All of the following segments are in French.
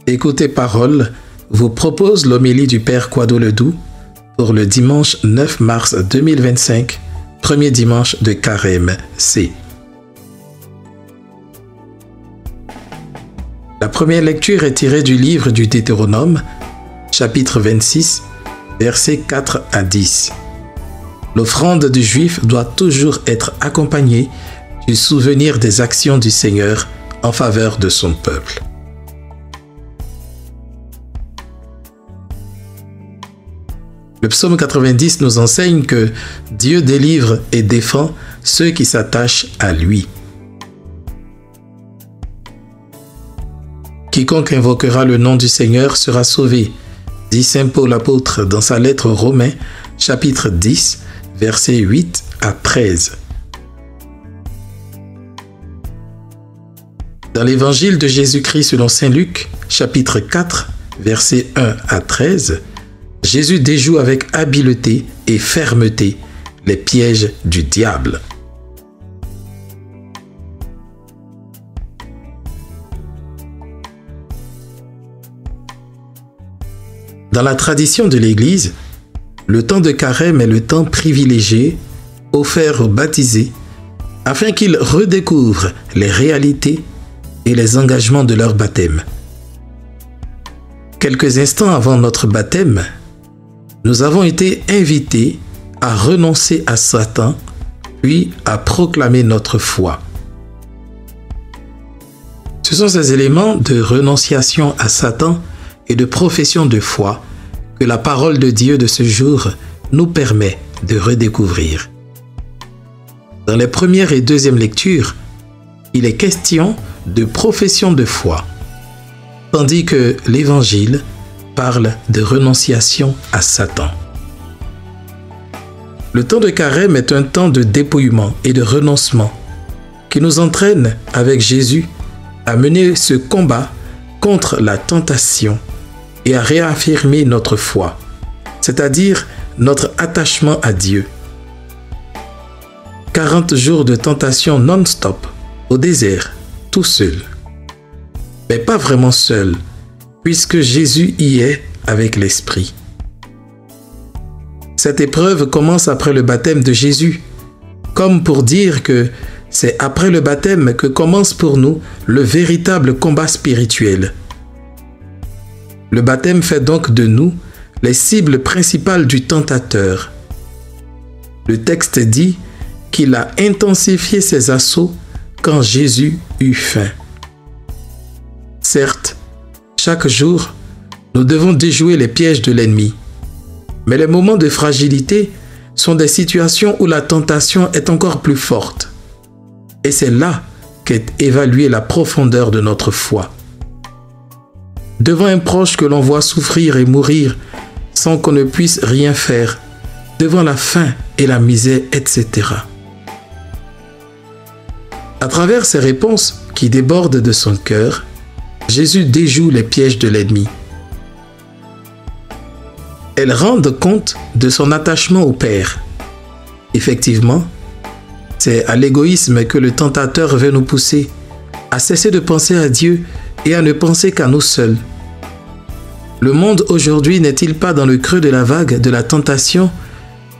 Écoutez Parole vous propose l'homélie du Père Quado Ledoux pour le dimanche 9 mars 2025, premier dimanche de Carême C. La première lecture est tirée du livre du Deutéronome, chapitre 26, versets 4 à 10. L'offrande du Juif doit toujours être accompagnée du souvenir des actions du Seigneur en faveur de son peuple. Le psaume 90 nous enseigne que Dieu délivre et défend ceux qui s'attachent à lui. Quiconque invoquera le nom du Seigneur sera sauvé, dit saint Paul apôtre dans sa lettre aux Romains, chapitre 10, versets 8 à 13. Dans l'évangile de Jésus-Christ selon saint Luc, chapitre 4, versets 1 à 13, Jésus déjoue avec habileté et fermeté les pièges du diable. Dans la tradition de l'Église, le temps de Carême est le temps privilégié offert aux baptisés afin qu'ils redécouvrent les réalités et les engagements de leur baptême. Quelques instants avant notre baptême, nous avons été invités à renoncer à Satan, puis à proclamer notre foi. Ce sont ces éléments de renonciation à Satan et de profession de foi que la parole de Dieu de ce jour nous permet de redécouvrir. Dans les premières et deuxièmes lectures, il est question de profession de foi, tandis que l'Évangile parle de renonciation à Satan. Le temps de Carême est un temps de dépouillement et de renoncement qui nous entraîne avec Jésus à mener ce combat contre la tentation et à réaffirmer notre foi, c'est-à-dire notre attachement à Dieu. 40 jours de tentation non-stop au désert, tout seul. Mais pas vraiment seul, puisque Jésus y est avec l'Esprit. Cette épreuve commence après le baptême de Jésus, comme pour dire que c'est après le baptême que commence pour nous le véritable combat spirituel. Le baptême fait donc de nous les cibles principales du tentateur. Le texte dit qu'il a intensifié ses assauts quand Jésus eut faim. Certes, chaque jour, nous devons déjouer les pièges de l'ennemi. Mais les moments de fragilité sont des situations où la tentation est encore plus forte. Et c'est là qu'est évaluée la profondeur de notre foi. Devant un proche que l'on voit souffrir et mourir sans qu'on ne puisse rien faire, devant la faim et la misère, etc. À travers ces réponses qui débordent de son cœur, Jésus déjoue les pièges de l'ennemi. Elles rendent compte de son attachement au Père. Effectivement, c'est à l'égoïsme que le tentateur veut nous pousser, à cesser de penser à Dieu et à ne penser qu'à nous seuls. Le monde aujourd'hui n'est-il pas dans le creux de la vague de la tentation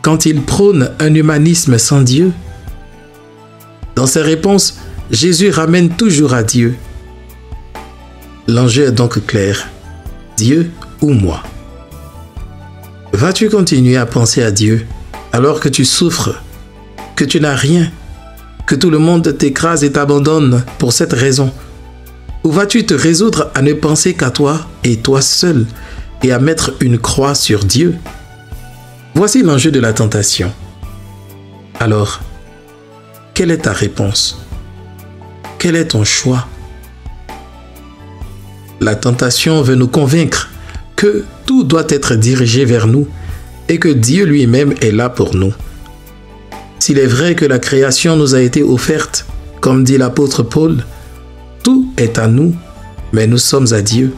quand il prône un humanisme sans Dieu? Dans ses réponses, Jésus ramène toujours à Dieu. L'enjeu est donc clair. Dieu ou moi? Vas-tu continuer à penser à Dieu alors que tu souffres, que tu n'as rien, que tout le monde t'écrase et t'abandonne pour cette raison? Ou vas-tu te résoudre à ne penser qu'à toi et toi seul et à mettre une croix sur Dieu? Voici l'enjeu de la tentation. Alors, quelle est ta réponse? Quel est ton choix? La tentation veut nous convaincre que tout doit être dirigé vers nous et que Dieu lui-même est là pour nous. S'il est vrai que la création nous a été offerte, comme dit l'apôtre Paul, tout est à nous, mais nous sommes à Dieu.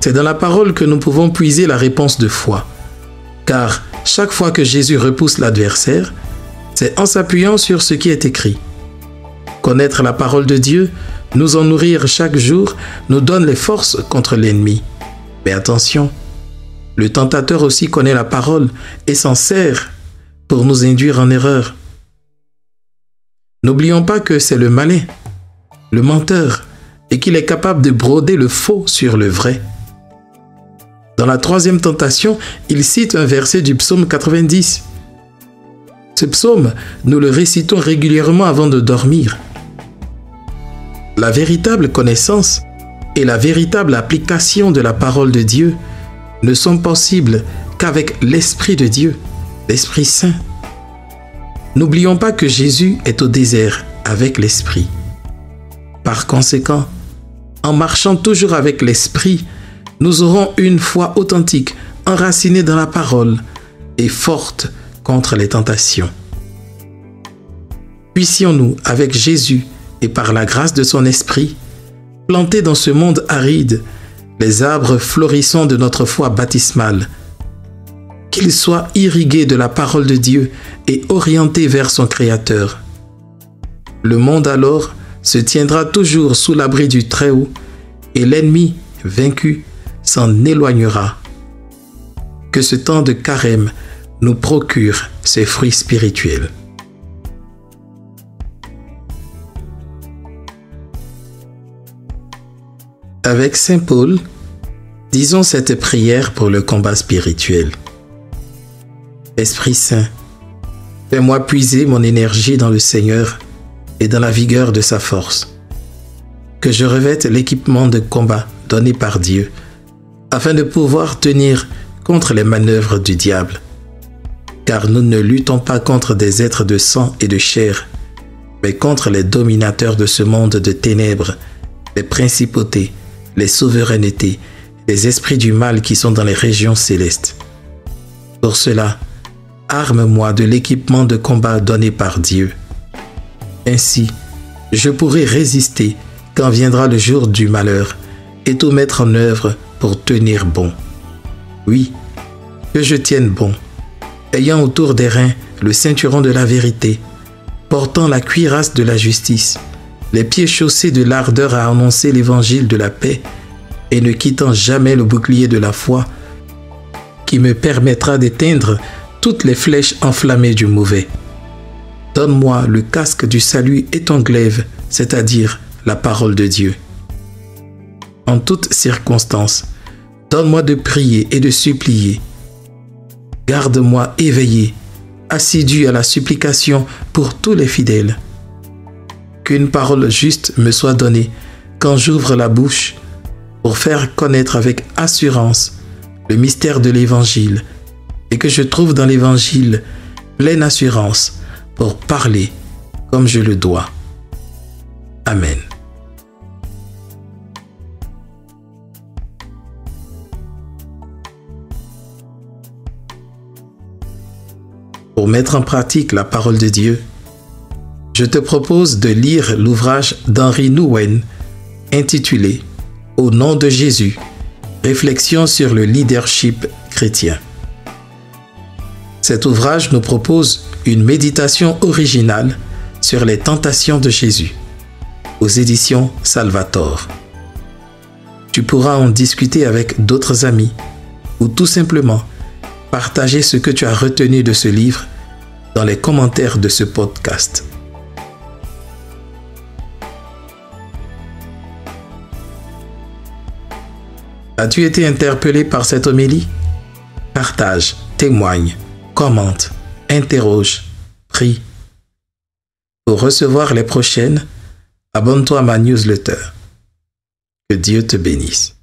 C'est dans la parole que nous pouvons puiser la réponse de foi, car chaque fois que Jésus repousse l'adversaire, c'est en s'appuyant sur ce qui est écrit. Connaître la parole de Dieu nous en nourrir chaque jour nous donne les forces contre l'ennemi. Mais attention, le tentateur aussi connaît la parole et s'en sert pour nous induire en erreur. N'oublions pas que c'est le malin, le menteur, et qu'il est capable de broder le faux sur le vrai. Dans la troisième tentation, il cite un verset du psaume 90. Ce psaume, nous le récitons régulièrement avant de dormir. La véritable connaissance et la véritable application de la parole de Dieu ne sont possibles qu'avec l'Esprit de Dieu, l'Esprit Saint. N'oublions pas que Jésus est au désert avec l'Esprit. Par conséquent, en marchant toujours avec l'Esprit, nous aurons une foi authentique, enracinée dans la parole et forte contre les tentations. Puissions-nous, avec Jésus et par la grâce de son Esprit, planter dans ce monde aride les arbres florissants de notre foi baptismale, qu'ils soient irrigués de la parole de Dieu et orientés vers son Créateur. Le monde alors se tiendra toujours sous l'abri du Très-Haut et l'ennemi, vaincu, s'en éloignera. Que ce temps de carême nous procure ses fruits spirituels. Avec Saint Paul, disons cette prière pour le combat spirituel. Esprit Saint, fais-moi puiser mon énergie dans le Seigneur et dans la vigueur de sa force. Que je revête l'équipement de combat donné par Dieu, afin de pouvoir tenir contre les manœuvres du diable. Car nous ne luttons pas contre des êtres de sang et de chair, mais contre les dominateurs de ce monde de ténèbres, les principautés, les souverainetés, les esprits du mal qui sont dans les régions célestes. Pour cela, arme-moi de l'équipement de combat donné par Dieu. Ainsi, je pourrai résister quand viendra le jour du malheur et tout mettre en œuvre pour tenir bon. Oui, que je tienne bon, ayant autour des reins le ceinturon de la vérité, portant la cuirasse de la justice, les pieds chaussés de l'ardeur à annoncer l'évangile de la paix et ne quittant jamais le bouclier de la foi qui me permettra d'éteindre toutes les flèches enflammées du mauvais. Donne-moi le casque du salut et ton glaive, c'est-à-dire la parole de Dieu. En toutes circonstances, donne-moi de prier et de supplier. Garde-moi éveillé, assidu à la supplication pour tous les fidèles. Qu'une parole juste me soit donnée quand j'ouvre la bouche pour faire connaître avec assurance le mystère de l'Évangile et que je trouve dans l'Évangile pleine assurance pour parler comme je le dois. Amen. Pour mettre en pratique la parole de Dieu, je te propose de lire l'ouvrage d'Henry Nouwen intitulé « Au nom de Jésus, réflexion sur le leadership chrétien ». Cet ouvrage nous propose une méditation originale sur les tentations de Jésus, aux éditions Salvator. Tu pourras en discuter avec d'autres amis ou tout simplement partager ce que tu as retenu de ce livre dans les commentaires de ce podcast. As-tu été interpellé par cette homélie? Partage, témoigne, commente, interroge, prie. Pour recevoir les prochaines, abonne-toi à ma newsletter. Que Dieu te bénisse.